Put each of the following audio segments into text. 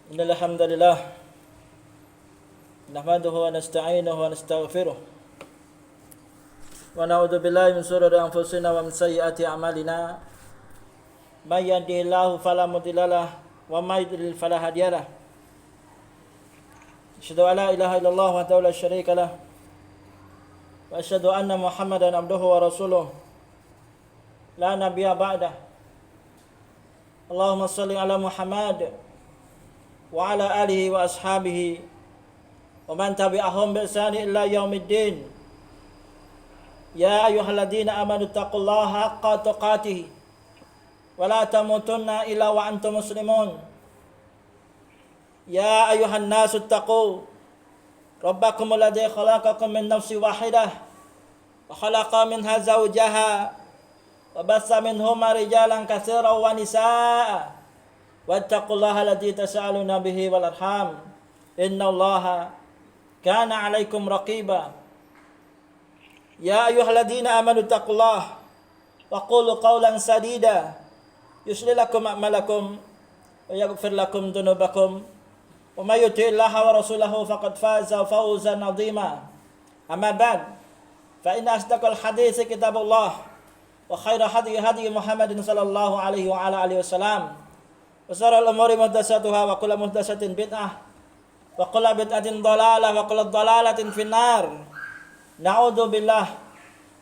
Innal hamdalillah nahmaduhu wa nasta'inuhu wa nastaghfiruh wa na'udzu billahi min shururi anfusina wa min sayyiati a'malina may yahdihillahu fala mudhillalah wa may yudlil fala hadiyalah. Asyhadu an la ilaha illallah wahdahu la syarika lah wa asyhadu anna Muhammadan abduhu wa rasuluh la nabiyya ba'dah. Allahumma shalli ala Muhammad wa ala alihi wa ashabihi wa man tabi'ahum bi ihsani ila yaumiddin. Ya ayyuhalladzina amanu taqullaha haqqa tuqatih wa la tamutunna illa wa antum muslimun. Ya ayyuhan nasu taqu rabbakum alladzi khalaqakum min nafsin wahidah wa khalaqa minha zawjaha wa bassa minhuma rijalan katsiran wa nisaa'a wattaqullaha alladzi tasaaluna bihi wal arham innallaha kana 'alaikum raqiba. Ya ayyuhalladzina amanu taqullaha wa qulu qawlan sadida yuslih lakum a'malakum wa yaghfir lakum dhunubakum wa may yuti'illaha wa rasulahu faqad faza fawzan 'azima. Amma ba'd, fa inna asdaqal hadithi kitabullah wa khairal hadi Muhammadin sallallahu alaihi wa ala alihi wasallam wa syarrul umuri muhdatsatuha wa kullu muhdatsatin bid'ah wa kullu bid'atin dhalalah wa kullu dhalalatin finnar. Na'udzu billah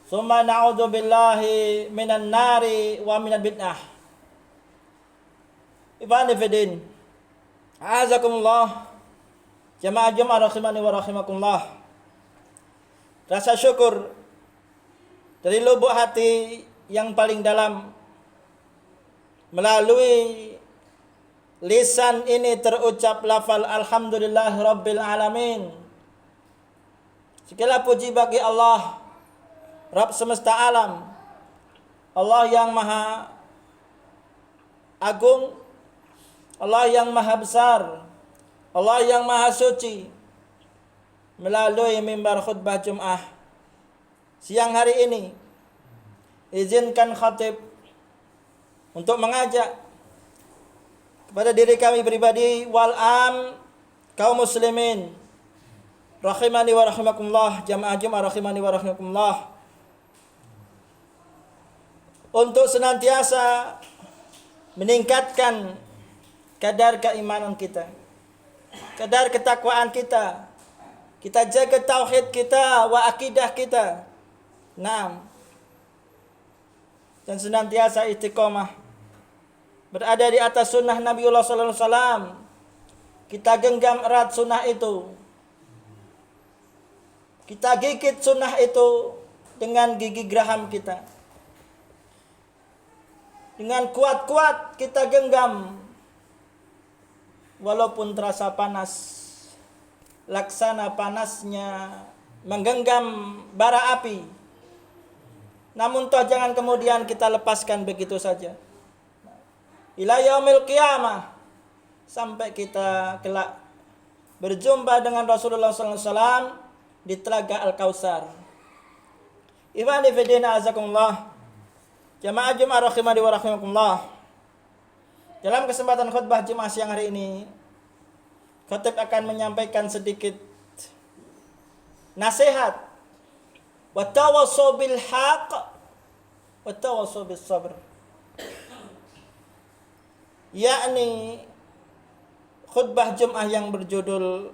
tsumma na'udzu billahi minan nari wa minal bid'ah. Ibani fidin, azakumullah, jamaah Jumat rahimani wa rahimakumullah. Rasa syukur dari lubuk hati yang paling dalam melalui lisan ini terucap lafal alhamdulillah rabbil alamin. Segala puji bagi Allah, Rabb semesta alam, Allah yang maha agung, Allah yang maha besar, Allah yang maha suci. Melalui mimbar khutbah Jum'ah siang hari ini, izinkan khatib untuk mengajak kepada diri kami pribadi wal am kaum muslimin rahimani wa rahimakumullah, jamaah Jumat rahimani wa rahimakumullah, untuk senantiasa meningkatkan kadar keimanan kita, kadar ketakwaan kita. Kita jaga tauhid kita wa akidah kita. Naam. Dan senantiasa istiqomah berada di atas sunnah Nabiullah sallallahu alaihi wasallam. Kita genggam erat sunnah itu. Kita gigit sunnah itu dengan gigi geraham kita. Dengan kuat-kuat kita genggam walaupun terasa panas, laksana panasnya menggenggam bara api. Namun toh jangan kemudian kita lepaskan begitu saja. Ila yaumil qiyamah, sampai kita kelak berjumpa dengan Rasulullah sallallahu alaihi wasallam di telaga Al-Kautsar. Ikhwani fi din azakumullah, jamaah Jumat rahimani wa rahimakumullah. Dalam kesempatan khutbah Jumat siang hari ini, khatib akan menyampaikan sedikit nasihat. Wa tawassaw bil haqq wa tawassaw bis sabr. Yakni khutbah Jumat yang berjudul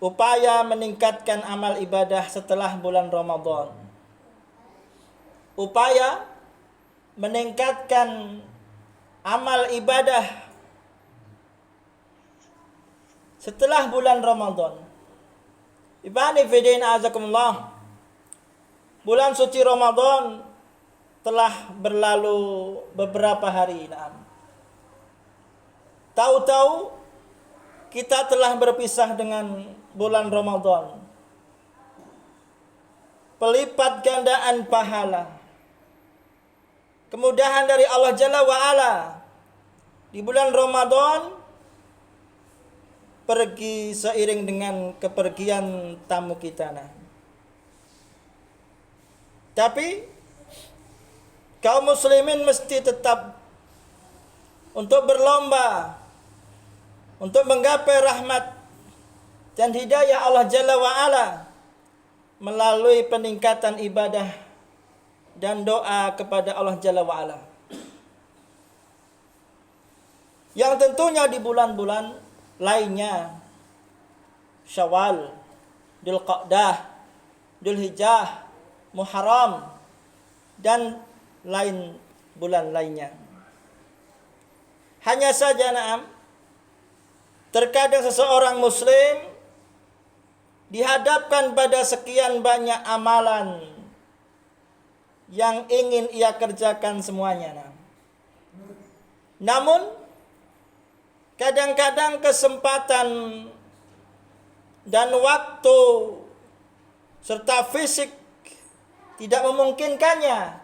upaya meningkatkan amal ibadah setelah bulan Ramadan. Upaya meningkatkan amal ibadah setelah bulan Ramadan. Ibani fidin azakumullah. Bulan suci Ramadan telah berlalu beberapa hari. Tahu-tahu kita telah berpisah dengan bulan Ramadan. Pelipat gandaan pahala, kemudahan dari Allah Jalla wa'ala di bulan Ramadan pergi seiring dengan kepergian tamu kita. Tapi kaum muslimin mesti tetap untuk berlomba untuk menggapai rahmat dan hidayah Allah Jalla wa'ala melalui peningkatan ibadah dan doa kepada Allah Jalla wa'ala. Yang tentunya di bulan-bulan lainnya, Syawal, Dzulqa'dah, Dzulhijjah, Muharram, dan lain bulan lainnya. Hanya saja terkadang seseorang muslim dihadapkan pada sekian banyak amalan yang ingin ia kerjakan semuanya. Namun kadang-kadang kesempatan dan waktu serta fisik tidak memungkinkannya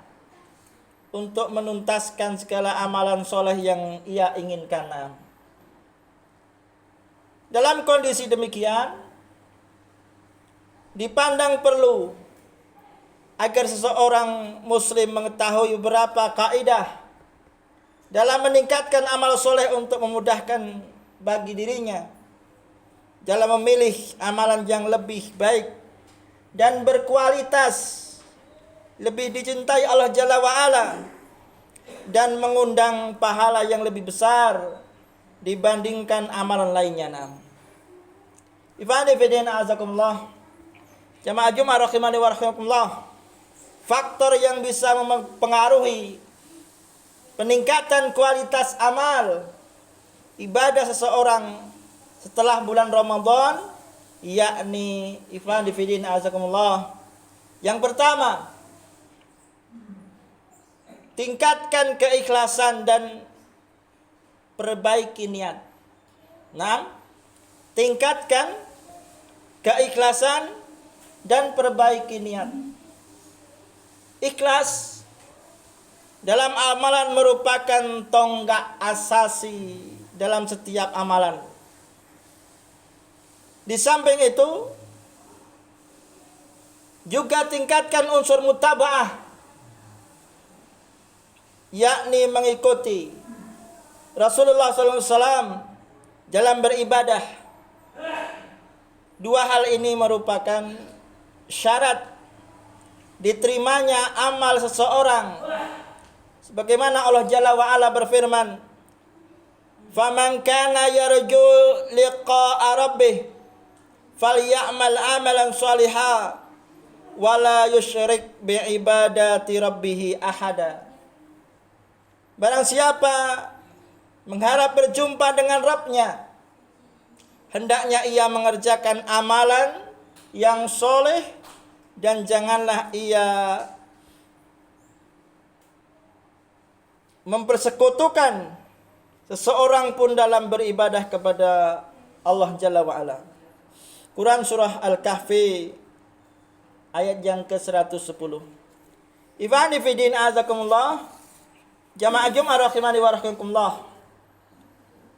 untuk menuntaskan segala amalan soleh yang ia inginkan. Dalam kondisi demikian, dipandang perlu agar seseorang muslim mengetahui beberapa kaidah dalam meningkatkan amal soleh untuk memudahkan bagi dirinya dalam memilih amalan yang lebih baik dan berkualitas, lebih dicintai Allah Jalla wa'ala, dan mengundang pahala yang lebih besar dibandingkan amalan lainnya. Ifani fidina azakumullah, jamaah Jumat rahimani wa rahimakumullah, faktor yang bisa mempengaruhi peningkatan kualitas amal ibadah seseorang setelah bulan Ramadan, yakni ifani fidina azakumullah, yang pertama, tingkatkan keikhlasan dan perbaiki niat. Tingkatkan keikhlasan dan perbaiki niat. Ikhlas dalam amalan merupakan tonggak asasi dalam setiap amalan. Di samping itu, juga tingkatkan unsur mutaba'ah, yakni mengikuti Rasulullah SAW dalam beribadah. Dua hal ini merupakan syarat diterimanya amal seseorang. Sebagaimana Allah Jalla wa'ala berfirman, "Faman kana yarju liqa'a rabbih falyamal amalan shalihan wa la yusyrik bi'ibadati rabbih ahada." Barang siapa mengharap berjumpa dengan Rabb-Nya, hendaknya ia mengerjakan amalan yang soleh dan janganlah ia mempersekutukan seseorang pun dalam beribadah kepada Allah Jalla wa'ala. Quran Surah Al-Kahfi ayat yang ke-110. Ifani fidin azakumullah, jamaah Jumat rahimani wa rahimakumullah.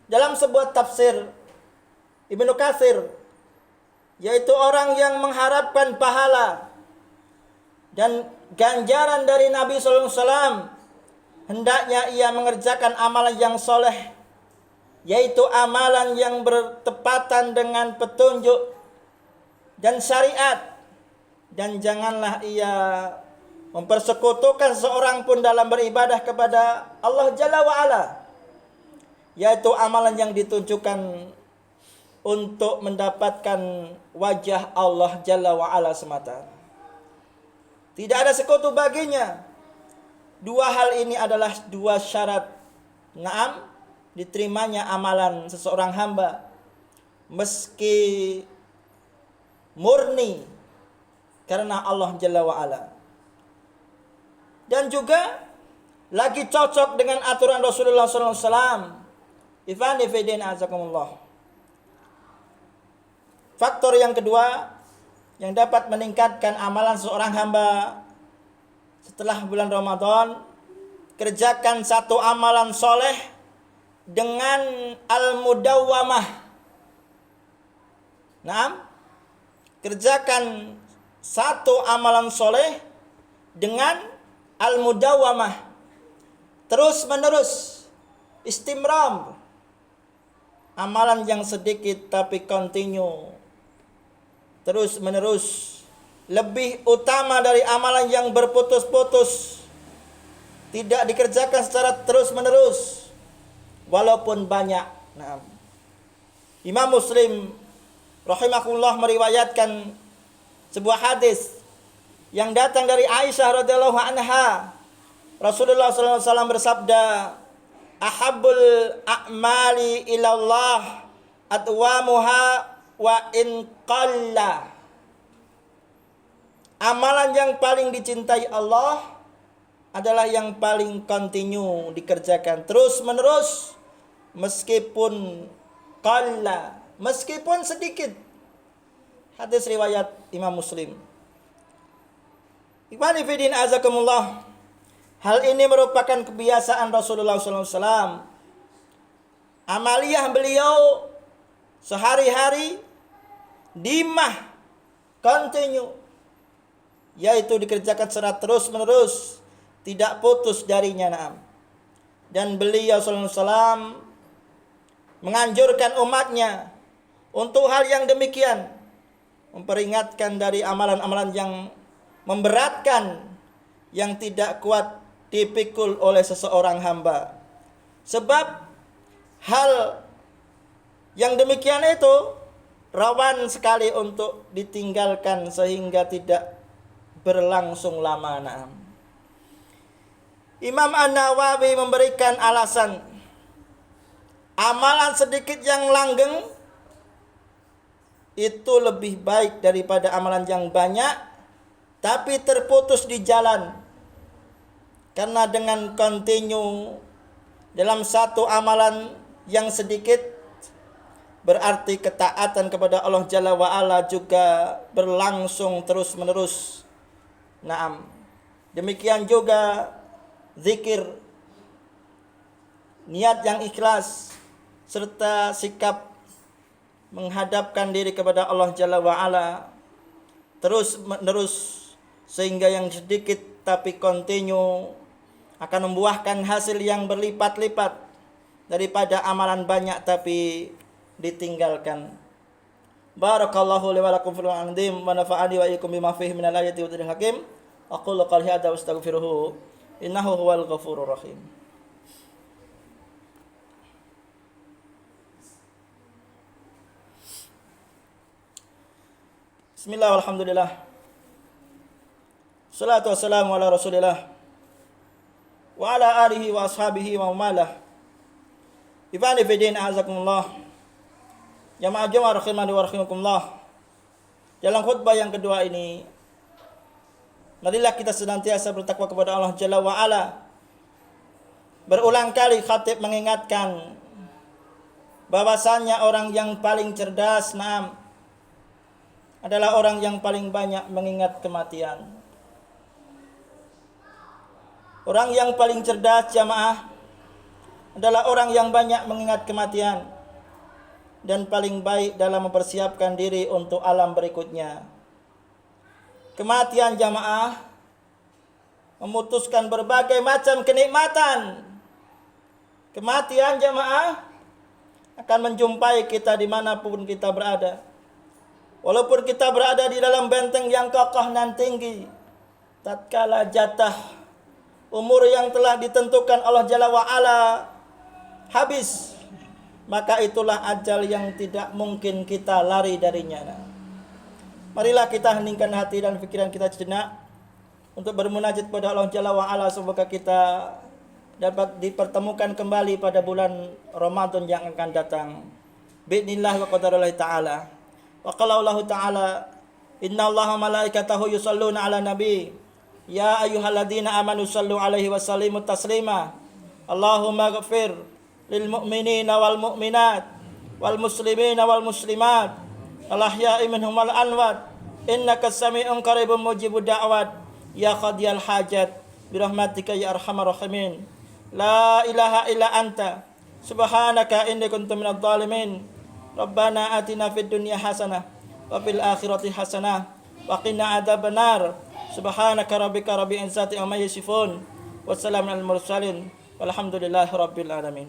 Dalam sebuah tafsir Ibnu Katsir, yaitu orang yang mengharapkan pahala dan ganjaran dari Nabi sallallahu alaihi wasallam, hendaknya ia mengerjakan amalan yang soleh, yaitu amalan yang bertepatan dengan petunjuk dan syariat, dan janganlah ia mempersekutukan seorang pun dalam beribadah kepada Allah Jalla wa'ala, yaitu amalan yang ditujukan untuk mendapatkan wajah Allah Jalla wa'ala semata. Tidak ada sekutu baginya. Dua hal ini adalah dua syarat diterimanya amalan seseorang hamba, meski murni karena Allah Jalla wa'ala, dan juga lagi cocok dengan aturan Rasulullah SAW. Ifani fidin azakumullah. Faktor yang kedua yang dapat meningkatkan amalan seorang hamba setelah bulan Ramadan, kerjakan satu amalan soleh dengan al-mudawwamah. Kerjakan satu amalan soleh dengan al-mudawwamah, terus menerus, istimram, amalan yang sedikit tapi continue, terus menerus, lebih utama dari amalan yang berputus-putus, tidak dikerjakan secara terus menerus walaupun banyak. Nah, Imam Muslim rahimahullah meriwayatkan sebuah hadis yang datang dari Aisyah radhiyallahu anha. Rasulullah sallallahu alaihi wasallam bersabda, "Ahabbul a'mali ilallah adwamuha wa in qalla." Amalan yang paling dicintai Allah adalah yang paling continue, dikerjakan terus menerus meskipun qalla, meskipun sedikit. Hadis riwayat Imam Muslim. Ikhwani fillah azakumullah. Hal ini merupakan kebiasaan Rasulullah SAW. Amaliyah beliau sehari-hari dimah continue, yaitu dikerjakan secara terus menerus, tidak putus darinya. Naam. Dan beliau SAW menganjurkan umatnya untuk hal yang demikian, memperingatkan dari amalan-amalan yang memberatkan, yang tidak kuat dipikul oleh seseorang hamba. Sebab hal yang demikian itu rawan sekali untuk ditinggalkan sehingga tidak berlangsung lama. Naam. Imam An-Nawawi memberikan alasan, amalan sedikit yang langgeng itu lebih baik daripada amalan yang banyak tapi terputus di jalan. Karena dengan continue dalam satu amalan yang sedikit, berarti ketaatan kepada Allah Jalla wa'ala juga berlangsung terus menerus. Naam. Demikian juga zikir, niat yang ikhlas, serta sikap menghadapkan diri kepada Allah Jalla wa'ala terus menerus, sehingga yang sedikit tapi continue akan membuahkan hasil yang berlipat-lipat daripada amalan banyak tapi ditinggalkan. Barakallahu li wa lakum fil Qur'anil azim wa nafa'ani wa iyyakum bima fihi minal ayati wa dhikril hakim. Aqulu qawli hadza wa astaghfiruhu innahu huwal ghafurur rahim. Bismillah walhamdulillah. Salatu wassalamu ala Rasulillah wa ala alihi wa ashabihi wa umalah. Ibani fidin azakumullah. Jamaah Jumat rahimani wa rahimakumullah. Dalam khutbah yang kedua ini, marilah kita senantiasa bertakwa kepada Allah Jalla wa ala. Berulang kali khatib mengingatkan bahwasannya orang yang paling cerdas adalah orang yang paling banyak mengingat kematian. Orang yang paling cerdas jamaah adalah orang yang banyak mengingat kematian dan paling baik dalam mempersiapkan diri untuk alam berikutnya. Kematian jamaah memutuskan berbagai macam kenikmatan. Kematian jamaah akan menjumpai kita dimanapun kita berada. Walaupun kita berada di dalam benteng yang kokoh dan tinggi, tatkala jatah umur yang telah ditentukan Allah Jalla wa'ala habis, maka itulah ajal yang tidak mungkin kita lari darinya. Marilah kita heningkan hati dan pikiran kita sejenak untuk bermunajat kepada Allah Jalla wa'ala, semoga kita dapat dipertemukan kembali pada bulan Ramadan yang akan datang. Bi'nillah wa qadarullahi ta'ala. Wa qala Allah ta'ala, inna Allaha malaikatahu yusalluna ala nabi. Ya ayyuhalladzina amanu sallu alaihi wa sallimu taslima. Allahumma ghafir lil mu'minina wal mu'minat wal muslimina wal muslimat al ahya'i minhum wal amwat innaka sami'un qaribun mujibud da'wat ya qadiyal hajat birahmatika ya arhamar rahimin. La ilaha illa anta subhanaka inni kuntu minadh dhalimin. Rabbana atina fid dunya hasanah wa fil akhirati hasanah wa qina adzabannar. Subhanaka rabbika rabbil izzati amma yasifun. Wassalamu alal mursalin. Walhamdulillahi rabbil alamin.